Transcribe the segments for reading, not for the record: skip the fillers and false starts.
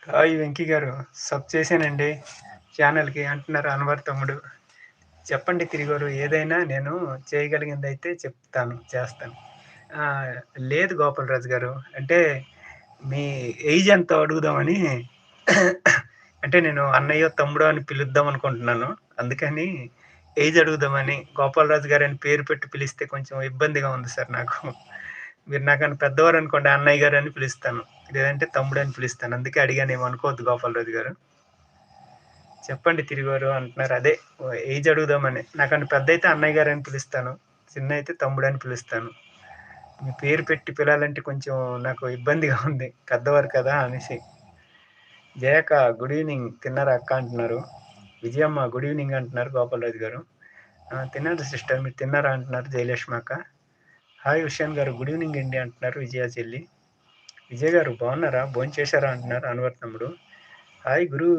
Hi Venky గారు. Sub చేశానండి ఛానల్‌కి అంటున్నారు అన్వర్ తమ్ముడు. చెప్పండి తిరిగోరు ఏదైనా నేను చేయగలిగిందైతే చెప్తాను, చేస్తాను. ఆహ్, లేదు గోపాలరాజు గారు. అంటే మీ ఏజ్ ఎంతో అడుగుదామని అంటే నేను అన్నయ్యో, తమ్ముడో అని పిలుద్దాం అనుకుంటున్నాను. అందుకని ఏజ్ అడుగుదామని గోపాలరాజు గారని పేరు పెట్టి పిలిస్తే కొంచెం ఇబ్బందిగా ఉంది సార్ నాకు. మీరు నాకన్నా పెద్దవారనుకోండి అన్నయ్య గారని పిలుస్తాను. లేదంటే తమ్ముడని పిలుస్తాను. అందుకే అడిగాను ఏమనుకోవద్దు గోపాలరాజు గారు. చెప్పండి తిరిగారు అంటున్నారు. అదే ఏజ్ అడుగుదామని. నాకన్నా పెద్దయితే అన్నయ్య గారని పిలుస్తాను. చిన్నయితే తమ్ముడని పిలుస్తాను. మీ పేరు పెట్టి పిలాలంటే కొంచెం నాకు ఇబ్బందిగా ఉంది. పెద్దవారు కదా అనేసి. జయక్క గుడ్ ఈవెనింగ్. తిన్నారా అక్క అంటున్నారు. విజయమ్మ గుడ్ ఈవెనింగ్ అంటున్నారు గోపాలరాజు గారు. తిన్నాను సిస్టర్ మీరు తిన్నారా అంటున్నారు జయలక్ష్మి అక్క. హాయ్ ఉషాన్ గారు గుడ్ ఈవెనింగ్ అండి అంటున్నారు విజయ చెల్లి. విజయ్ గారు బాగున్నారా? భోంచేశారా అంటున్నారు అన్వర్ తమ్ముడు. హాయ్ గురు,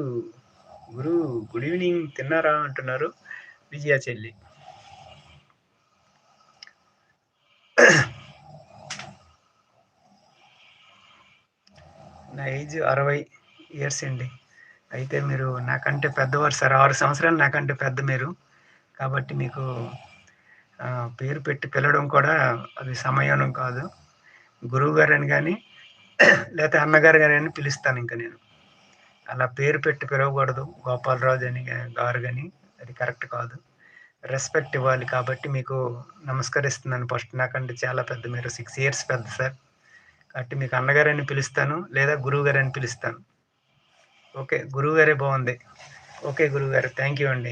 గురు గుడ్ ఈవెనింగ్ తిన్నారా అంటున్నారు విజయ చెల్లి. నా ఏజ్ 60 ఇయర్స్ అండి. అయితే మీరు నాకంటే పెద్దవారు సార్. 6 సంవత్సరాలు నాకంటే పెద్ద మీరు. కాబట్టి మీకు పేరు పెట్టి పిలవడం కూడా అది సమయానం కాదు. గురువుగారని గాని లేతే అన్నగారు గాని అని పిలుస్తానింక నేను. అలా పేరు పెట్టి పిలవకూడదు. గోపాలరాజు అని గారు గాని అది కరెక్ట్ కాదు. రెస్పెక్ట్ ఇవ్వాలి కాబట్టి మీకు నమస్కరిస్తున్నాను ఫస్ట్. నాకంటే చాలా పెద్ద మీరు 6 ఇయర్స్ పెద్ద సార్. కాబట్టి మీకు అన్నగారని పిలుస్తాను. లేదా గురువుగారని పిలుస్తాను. ఓకే. గురువుగారే బావుంది. ఓకే గురువుగారు. థాంక్ యూ అండి.